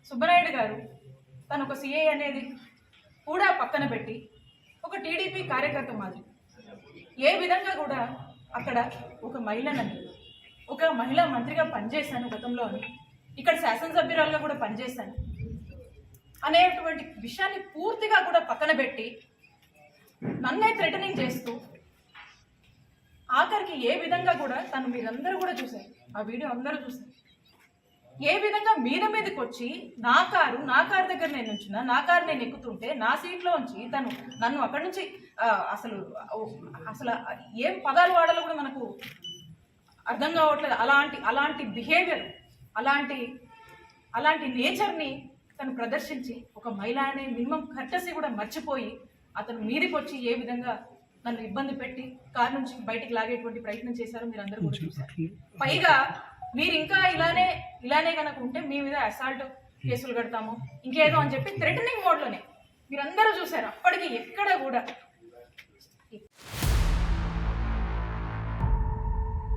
సుబ్బరాయుడు గారు తను ఒక సిఐ అనేది కూడా పక్కన పెట్టి ఒక టీడీపీ కార్యకర్త మాదిరి ఏ విధంగా కూడా అక్కడ ఒక మహిళనని ఒక మహిళా మంత్రిగా పనిచేశాను గతంలో అని, ఇక్కడ శాసనసభ్యురాలుగా కూడా పనిచేశాను అనేటువంటి విషయాన్ని పూర్తిగా కూడా పక్కన పెట్టి నన్నే థ్రెటనింగ్ చేస్తూ ఆఖరికి ఏ విధంగా కూడా తను మీరందరూ కూడా చూశారు, ఆ వీడియో అందరూ చూశారు, ఏ విధంగా మీదకి వచ్చి నా కారు దగ్గర నేను ఉంచిన, నా కారు నేను ఎక్కుతుంటే నా సీట్లో ఉంచి తను నన్ను అక్కడి నుంచి అసలు ఏం పదాలు వాడాలో కూడా మనకు అర్థం కావట్లేదు. అలాంటి బిహేవియర్, అలాంటి నేచర్ని తను ప్రదర్శించి ఒక మహిళ అనే మినిమం కర్టసీ కూడా మర్చిపోయి అతను మీదకి వచ్చి ఏ విధంగా నన్ను ఇబ్బంది పెట్టి కారు నుంచి బయటికి లాగేటువంటి ప్రయత్నం చేశారో మీరు అందరూ కూడా చూశారు. పైగా మీరు ఇంకా ఇలానే కనుక ఉంటే మీ మీద అసాల్ట్ కేసులు కడతాము ఇంకేదో అని చెప్పి థ్రెటనింగ్ మోడ్లోనే మీరందరూ చూశారు. అప్పటికి ఎక్కడ కూడా